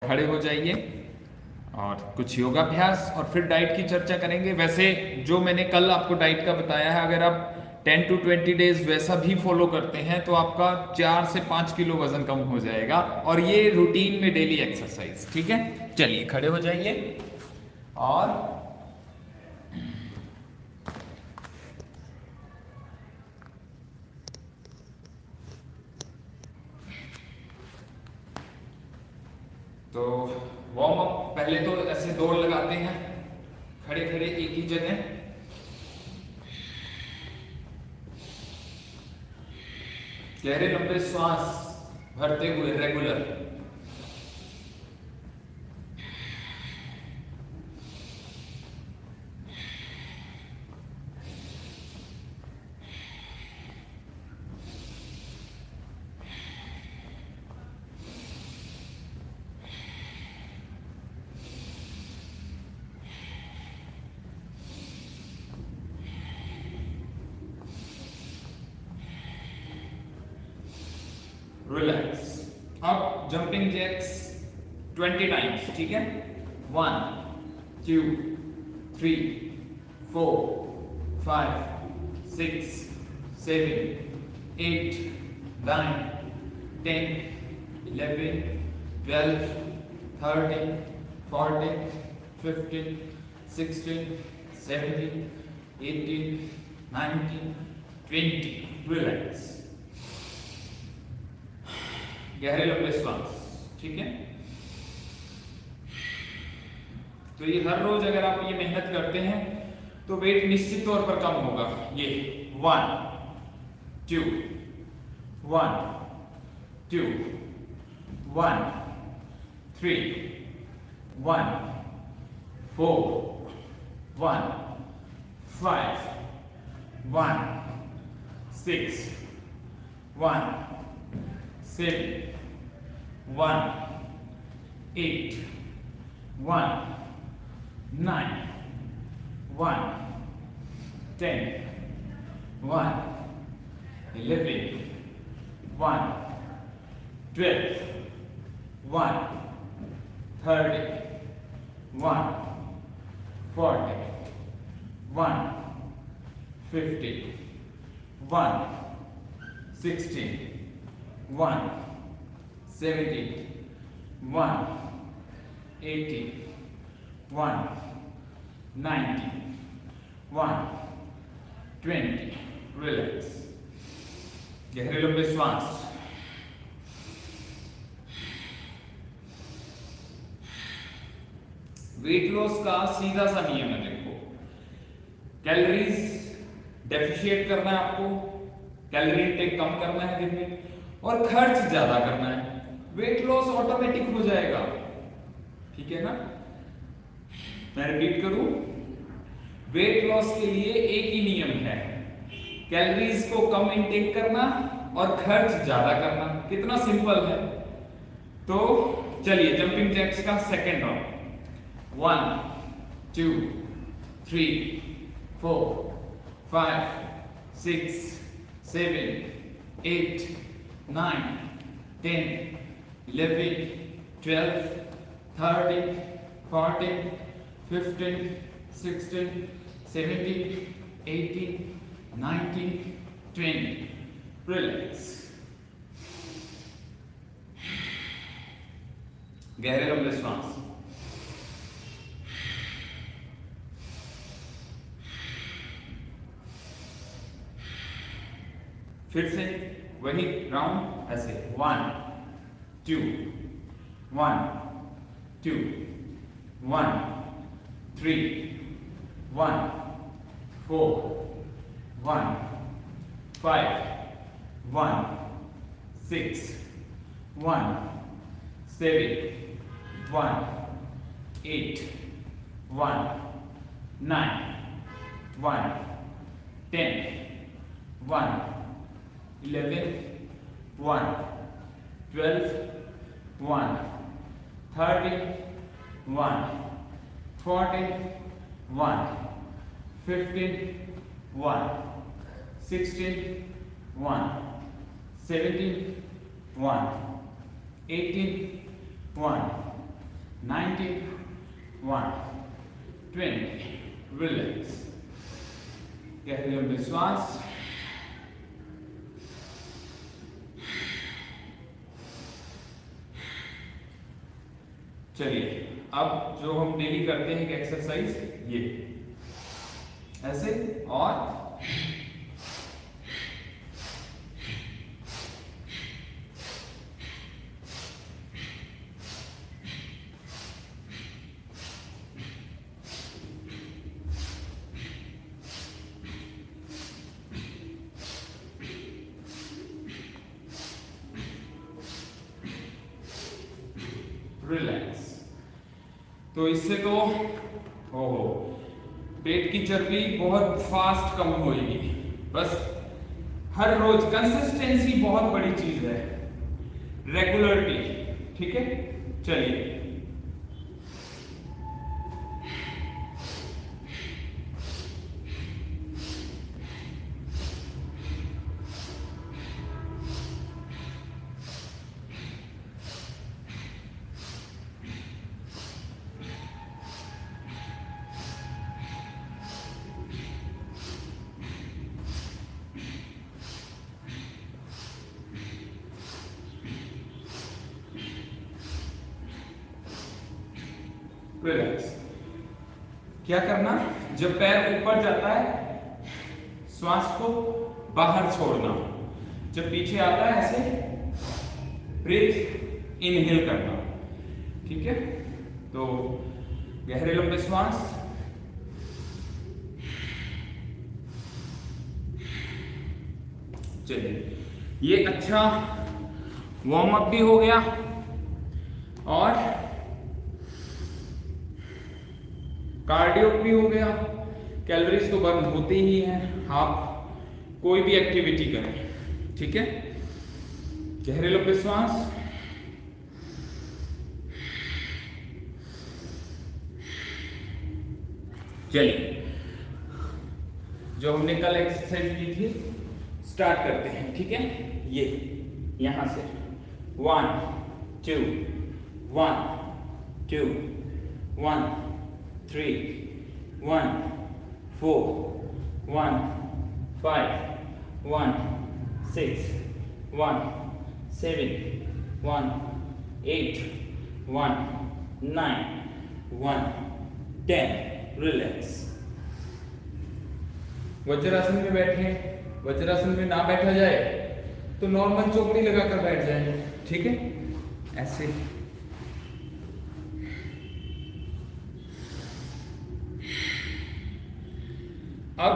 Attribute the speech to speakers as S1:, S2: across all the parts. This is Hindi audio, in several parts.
S1: खड़े हो जाइए और कुछ योगाभ्यास और फिर डाइट की चर्चा करेंगे। वैसे जो मैंने कल आपको डाइट का बताया है, अगर आप 10 to 20 डेज वैसा भी फॉलो करते हैं तो आपका 4 से 5 किलो वजन कम हो जाएगा, और ये रूटीन में डेली एक्सरसाइज। ठीक है, चलिए खड़े हो जाइए और तो वार्म अप पहले तो ऐसे दौड़ लगाते हैं, खड़े खड़े एक ही जगह। गहरे लंबे श्वास भरते हुए रेगुलर। रिलैक्स। अब जंपिंग जैक्स 20 टाइम्स। ठीक है, 1 2 3 4 5 6 7 8 9 10 11 12 13 14 15 16 17 18 19 20। रिलैक्स। गहरे लंबे श्वास। ठीक है, तो ये हर रोज अगर आप ये मेहनत करते हैं तो वेट निश्चित तौर पर कम होगा। ये 1 2 1 2 1 3 1 4 1 5 1 6 1 7 1 8 1 9 1 10 1 11 1 12 1 30 1 40 1 50 1 60 1 70 1 80 1 90 1 20। रिलैक्स। गहरे लंबे श्वास। वेट लॉस का सीधा सा नियम है। देखो, कैलोरीज डेफिशिएट करना है आपको, कैलोरी इंटेक कम करना है दिन में, और खर्च ज्यादा करना है। वेट लॉस ऑटोमेटिक हो जाएगा। ठीक है ना, मैं रिपीट करूं, वेट लॉस के लिए एक ही नियम है, कैलोरीज को कम इंटेक करना और खर्च ज्यादा करना। कितना सिंपल है। तो चलिए जंपिंग जैक्स का सेकेंड राउंड। 1 2 3 4 5 6 7 8 9 10 11 12 13 14 15 16 17 18 19 20। रिलैक्स। गहरे लंबे श्वास। फिर से वही राउंड ऐसे 1 2 1 2 1 3 1 4 1 5 1 6 1 7 1 8 1 9 1 10 1 11 1 12 1 13 1 14 1 15 1 16 1 17 1 18 1 19, 1, 20, रिलैक्स। गहरे लंबे श्वास। चलिए अब जो हम डेली करते हैं एक एक्सरसाइज ये ऐसे और रिलैक्स। तो इससे तो ओहो पेट की चर्बी बहुत फास्ट कम होगी। बस हर रोज कंसिस्टेंसी बहुत बड़ी चीज है, रेगुलरिटी। ठीक है, चलिए रिलैक्स। क्या करना, जब पैर ऊपर जाता है श्वास को बाहर छोड़ना, जब पीछे आता है ऐसे ब्रीथ इनहेल करना। ठीक है, तो गहरे लंबे श्वास। चलिए ये अच्छा वार्म अप भी हो गया और कार्डियो भी हो गया। कैलोरीज तो बर्न होती ही हैं, आप कोई भी एक्टिविटी करें। ठीक है, गहरे लंबे श्वास। चलिए जो हमने कल एक्सरसाइज की थी स्टार्ट करते हैं। ठीक है, ये यहां से 1 2 1 2 1 3 1 4 1 5 1 6 1 7 1 8 1 9 1 10। रिलैक्स। वज्रासन में बैठे, वज्रासन में ना बैठा जाए तो नॉर्मल चौकड़ी लगाकर बैठ जाए। ठीक है, ऐसे। अब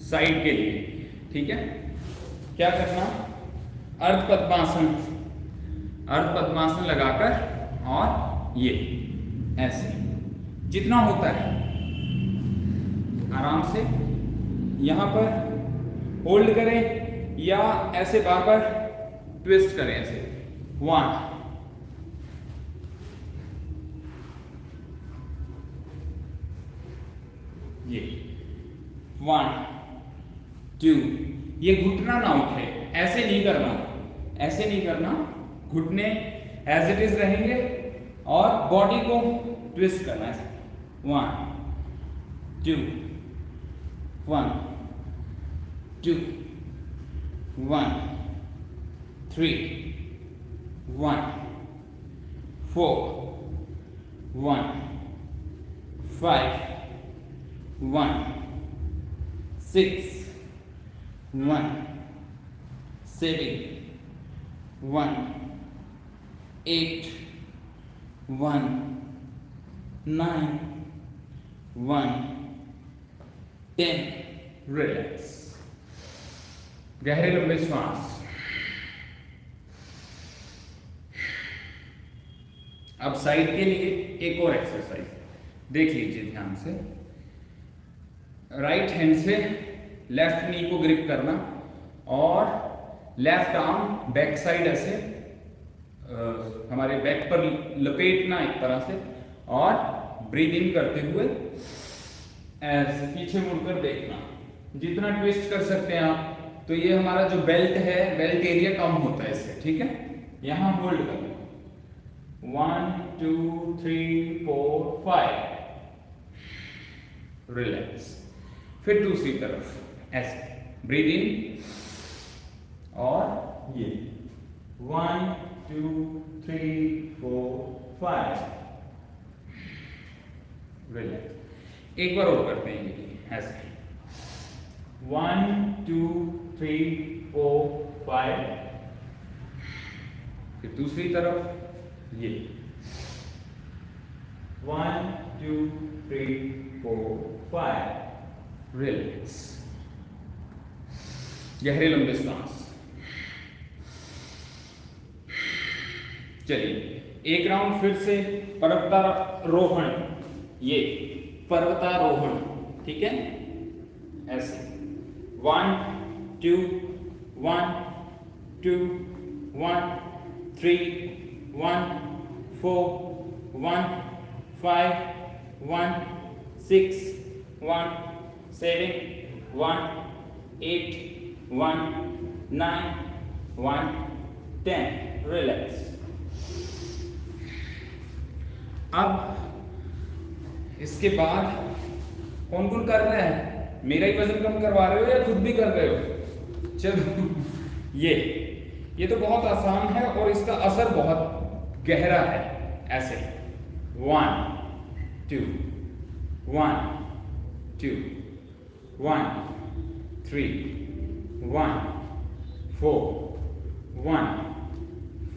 S1: साइड के लिए। ठीक है, क्या करना, अर्ध पद्मासन, अर्ध पद्मासन लगाकर और ये ऐसे जितना होता है आराम से यहां पर होल्ड करें या ऐसे बार बार ट्विस्ट करें ऐसे। 1 ये 1 2। ये घुटना ना उठे, ऐसे नहीं करना, ऐसे नहीं करना। घुटने एज इट इज रहेंगे और बॉडी को ट्विस्ट करना है। 1 2 1 2 1 3 1 4 1 5 1 6 1 7 1 8 1 9 1 10। रिलैक्स। गहरे लंबे श्वास। अब साइड के लिए एक और एक्सरसाइज देख लीजिए ध्यान से। राइट हैंड से लेफ्ट नी को ग्रिप करना और लेफ्ट आर्म बैक साइड ऐसे हमारे बैक पर लपेटना एक तरह से और ब्रीथ इन करते हुए ऐसे पीछे मुड़कर देखना। जितना ट्विस्ट कर सकते हैं आप, तो ये हमारा जो बेल्ट है, बेल्ट एरिया कम होता है इससे। ठीक है, यहां होल्ड करना। 1 2 3 4 5, रिलैक्स। फिर दूसरी तरफ ऐसे ब्रीद इन और ये 1 2 3 4 5, रिलैक्स। एक बार और करते हैं ये ऐसे 1 2 3 4 5, फिर दूसरी तरफ ये 1 2 3 4 5, रिलैक्स। गहरे लंबे सांस। चलिए एक राउंड फिर से पर्वतारोहण, ये पर्वतारोहण, ठीक है, ऐसे 1 2 1 2 1 3 1 4 1 5 1 6 1 7 1 8 1 9 1 10, रिलैक्स। अब इसके बाद कौन कौन कर रहे हैं? मेरा ही वजन कम करवा रहे हो या खुद भी कर रहे हो? चलो ये तो बहुत आसान है और इसका असर बहुत गहरा है। ऐसे 1 2 1 2 1 3 1 4 1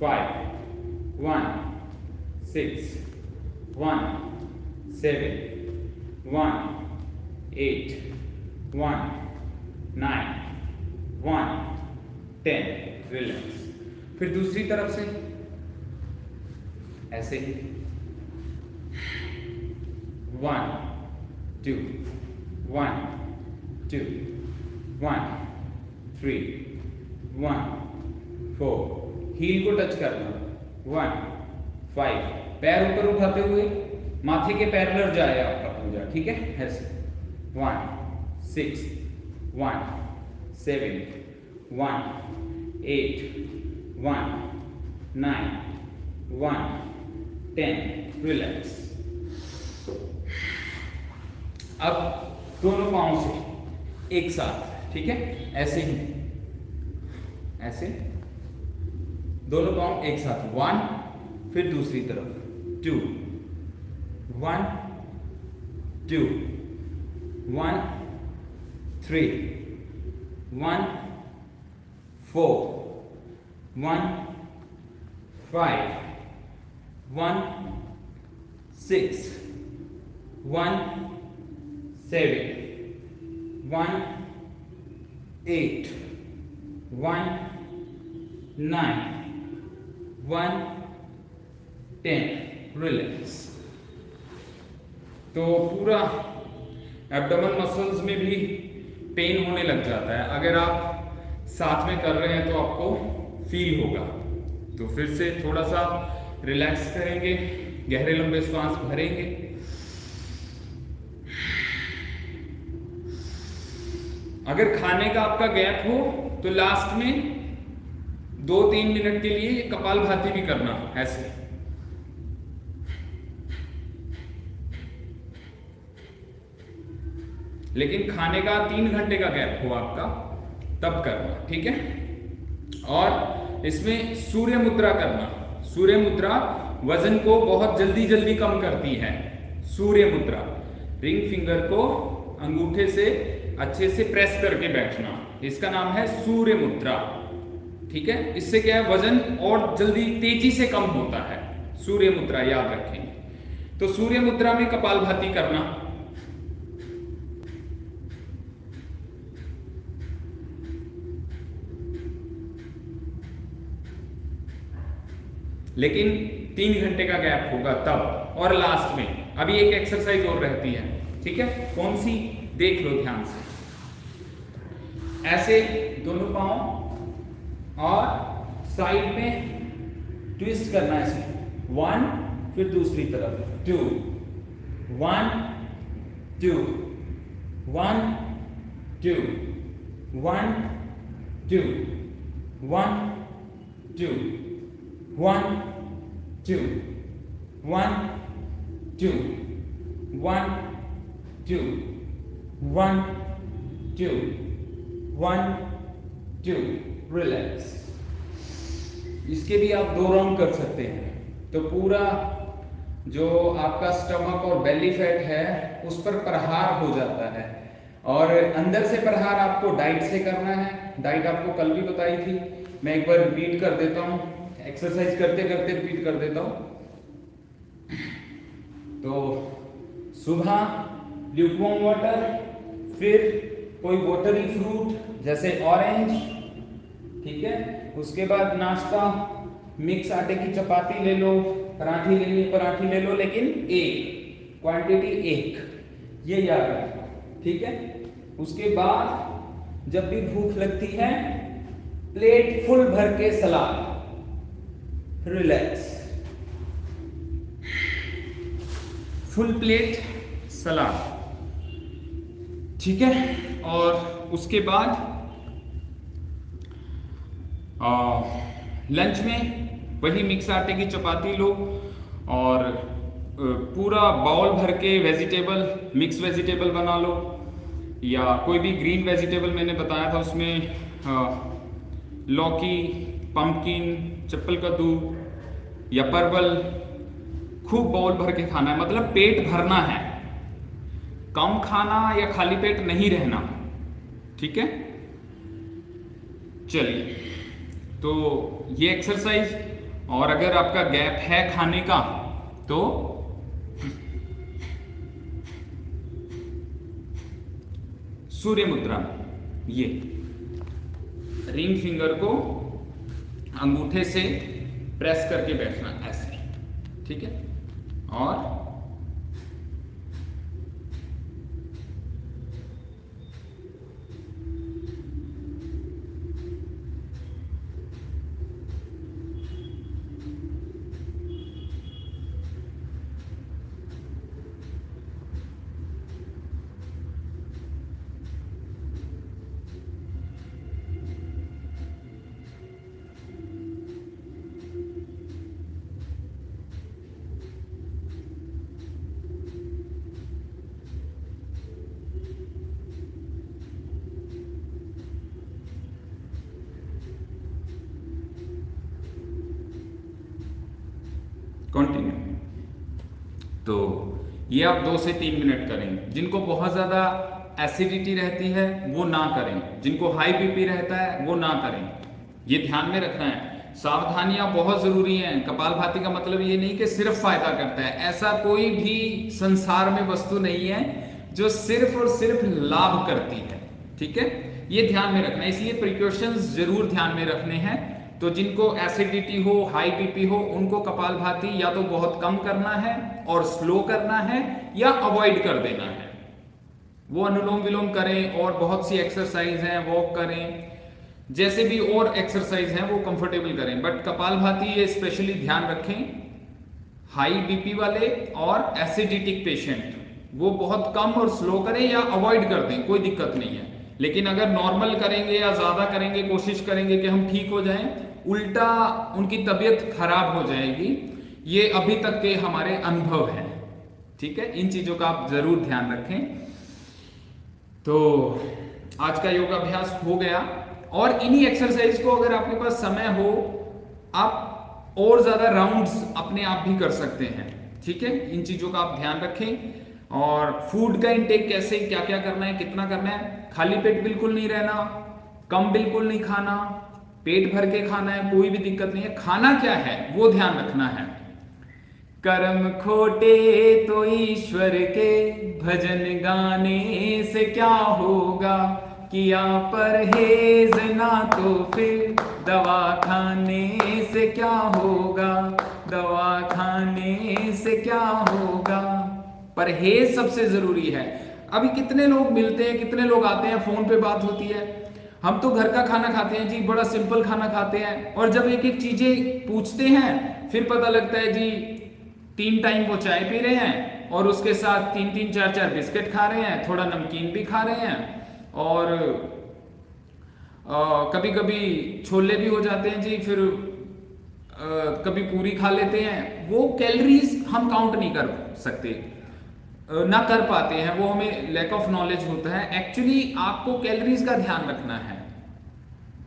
S1: 5 1 6 1 7 1 8 1 9 1 10, रिलैक्स। फिर दूसरी तरफ से ऐसे ही 1 2 1 2 1 3 1 4, हील को टच करना 1 5, पैर ऊपर उठाते हुए माथे के पैरेलल जाए आपका पंजा, ठीक है, ऐसे 1 6 1 7 1 8 1 9 1 10, रिलैक्स। अब दोनों पांव से एक साथ, ठीक है, ऐसे ही, ऐसे दोनों पांव एक साथ 1, फिर दूसरी तरफ 2 1 2 1 3 1 4 1 5 1 6 1 7 1 8 1 9 1 10, रिलैक्स। तो पूरा एब्डोमेन मसल्स में भी पेन होने लग जाता है, अगर आप साथ में कर रहे हैं तो आपको फील होगा। तो फिर से थोड़ा सा रिलैक्स करेंगे, गहरे लंबे सांस भरेंगे, अगर खाने का आपका गैप हो तो लास्ट में 2-3 मिनट के लिए कपालभाति भी करना, ऐसे लेकिन खाने का 3 घंटे का गैप हो आपका तब करना, ठीक है। और इसमें सूर्य मुद्रा करना। सूर्य मुद्रा वजन को बहुत जल्दी जल्दी कम करती है। सूर्य मुद्रा, रिंग फिंगर को अंगूठे से अच्छे से प्रेस करके बैठना, इसका नाम है सूर्य मुद्रा, ठीक है। इससे क्या है, वजन और जल्दी तेजी से कम होता है। सूर्य मुद्रा याद रखेंगे। तो सूर्य मुद्रा में कपालभाति करना, लेकिन 3 घंटे का गैप होगा तब। और लास्ट में अभी एक एक्सरसाइज और रहती है, ठीक है, कौन सी, देख लो ध्यान से। ऐसे दोनों पांव और साइड में ट्विस्ट करना, ऐसे 1, फिर दूसरी तरफ 2 1 2 1 2 1 2 1 2 1 2 1 2 1 2 1 2 1 2। रिलैक्स। इसके भी आप 2 राउंड कर सकते हैं, तो पूरा जो आपका स्टमक और बेली फैट है उस पर प्रहार हो जाता है। और अंदर से प्रहार आपको डाइट से करना है। डाइट आपको कल भी बताई थी, मैं एक बार रिपीट कर देता हूँ, एक्सरसाइज करते करते रिपीट कर देता हूँ। तो सुबह ल्यूकवार्म वाटर, फिर कोई वाटरी फ्रूट जैसे ऑरेंज, ठीक है। उसके बाद नाश्ता, मिक्स आटे की चपाती ले लो, पराठी लेनी पराठी ले लो, लेकिन एक क्वांटिटी 1, ये याद रखना, ठीक है। उसके बाद जब भी भूख लगती है प्लेट फुल भर के सलाद, रिलैक्स, फुल प्लेट सलाद, ठीक है। और उसके बाद लंच में वही मिक्स आटे की चपाती लो और पूरा बाउल भर के वेजिटेबल, मिक्स वेजिटेबल बना लो, या कोई भी ग्रीन वेजिटेबल मैंने बताया था उसमें लौकी, पंपकिन, चप्पल कद्दू या परवल, खूब बाउल भर के खाना है, मतलब पेट भरना है, कम खाना या खाली पेट नहीं रहना, ठीक है। चलिए, तो ये एक्सरसाइज, और अगर आपका गैप है खाने का तो सूर्य मुद्रा में ये रिंग फिंगर को अंगूठे से प्रेस करके बैठना ऐसे, ठीक है। और कंटिन्यू। तो ये आप 2 से 3 मिनट करें। जिनको बहुत ज्यादा एसिडिटी रहती है वो ना करें, जिनको हाई बीपी रहता है वो ना करें, ये ध्यान में रखना है। सावधानियां बहुत जरूरी हैं। कपालभाति का मतलब ये नहीं कि सिर्फ फायदा करता है, ऐसा कोई भी संसार में वस्तु नहीं है जो सिर्फ और सिर्फ लाभ करती है, ठीक है। ये ध्यान में रखना है, इसलिए प्रिकॉशंस जरूर ध्यान में रखने हैं। तो जिनको एसिडिटी हो, हाई बीपी हो, उनको कपालभाति या तो बहुत कम करना है और स्लो करना है, या अवॉइड कर देना है। वो अनुलोम विलोम करें, और बहुत सी एक्सरसाइज हैं, वॉक करें, जैसे भी और एक्सरसाइज हैं वो कंफर्टेबल करें। बट कपालभाति ये स्पेशली ध्यान रखें, हाई बीपी वाले और एसिडिटिक पेशेंट वो बहुत कम और स्लो करें या अवॉइड कर दें, कोई दिक्कत नहीं है। लेकिन अगर नॉर्मल करेंगे या ज्यादा करेंगे, कोशिश करेंगे कि हम ठीक हो जाएं, उल्टा उनकी तबीयत खराब हो जाएगी। ये अभी तक के हमारे अनुभव हैं, ठीक है। इन चीजों का आप जरूर ध्यान रखें। तो आज का योगाभ्यास हो गया, और इन्हीं एक्सरसाइज को अगर आपके पास समय हो, आप और ज्यादा राउंड्स अपने आप भी कर सकते हैं, ठीक है। इन चीजों का आप ध्यान रखें। और फूड का इंटेक कैसे, क्या क्या करना है, कितना करना है, खाली पेट बिल्कुल नहीं रहना, कम बिल्कुल नहीं खाना, पेट भर के खाना है, कोई भी दिक्कत नहीं है। खाना क्या है वो ध्यान रखना है। कर्म खोटे तो ईश्वर के भजन गाने से क्या होगा, किया परहेज ना तो फिर दवा खाने से क्या होगा, दवा खाने से क्या होगा। परहेज सबसे जरूरी है। अभी कितने लोग मिलते हैं, कितने लोग आते हैं, फोन पे बात होती है, हम तो घर का खाना खाते हैं जी, बड़ा सिंपल खाना खाते हैं, और जब एक एक चीजें पूछते हैं फिर पता लगता है जी 3 टाइम वो चाय पी रहे हैं और उसके साथ 3-3 4-4 बिस्किट खा रहे हैं, थोड़ा नमकीन भी खा रहे हैं, और कभी कभी छोले भी हो जाते हैं जी, फिर कभी पूरी खा लेते हैं। वो कैलोरीज हम काउंट नहीं कर सकते, ना कर पाते हैं, वो हमें लैक ऑफ नॉलेज होता है। एक्चुअली आपको कैलोरीज का ध्यान रखना है,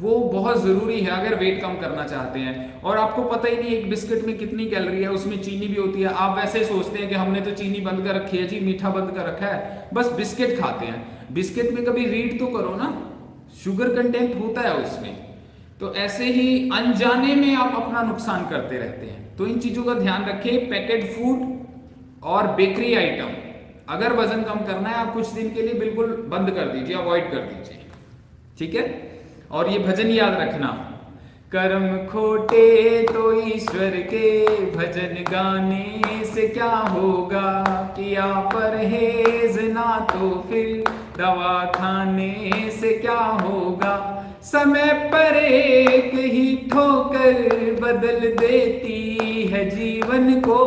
S1: वो बहुत जरूरी है अगर वेट कम करना चाहते हैं। और आपको पता ही नहीं एक बिस्किट में कितनी कैलोरी है, उसमें चीनी भी होती है। आप वैसे सोचते हैं कि हमने तो चीनी बंद कर रखी है जी, मीठा बंद कर रखा है, बस बिस्किट खाते हैं। बिस्किट में कभी रीड तो करो ना, शुगर कंटेंट होता है उसमें। तो ऐसे ही अनजाने में आप अपना नुकसान करते रहते हैं। तो इन चीजों का ध्यान रखें। पैकेट फूड और बेकरी आइटम, अगर वजन कम करना है आप कुछ दिन के लिए बिल्कुल बंद कर दीजिए, अवॉइड कर दीजिए, ठीक है। और ये भजन याद रखना, कर्म खोटे तो ईश्वर के, भजन गाने से क्या होगा, किया परहेज ना तो फिर दवा खाने से क्या होगा। समय पर एक ही ठोकर बदल देती है जीवन को,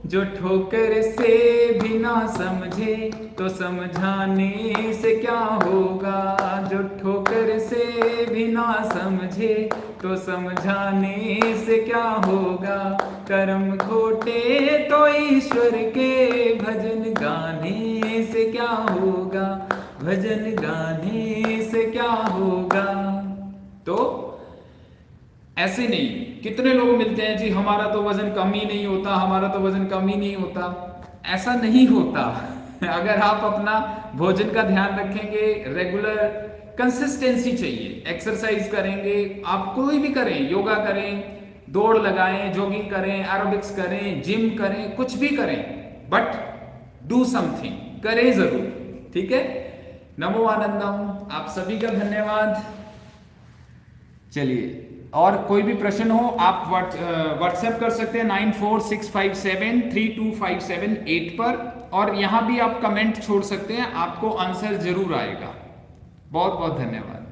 S1: जो ठोकर से भी ना समझे तो समझाने से क्या होगा, जो ठोकर से भी ना समझे तो समझाने से क्या होगा। कर्म खोटे तो ईश्वर के, भजन गाने से क्या होगा, भजन गाने से क्या होगा। तो ऐसे नहीं, कितने लोग मिलते हैं जी हमारा तो वजन कम ही नहीं होता, हमारा तो वजन कम ही नहीं होता। ऐसा नहीं होता। अगर आप अपना भोजन का ध्यान रखेंगे, रेगुलर कंसिस्टेंसी चाहिए, एक्सरसाइज करेंगे, आप कोई भी करें, योगा करें, दौड़ लगाएं, जॉगिंग करें, एरोबिक्स करें, जिम करें, कुछ भी करें, बट डू समथिंग, करें जरूर, ठीक है। नमो आनंदम, आप सभी का धन्यवाद। चलिए, और कोई भी प्रश्न हो आप व्हाट्सएप कर सकते हैं 9465732578 पर, और यहां भी आप कमेंट छोड़ सकते हैं, आपको आंसर जरूर आएगा। बहुत बहुत धन्यवाद।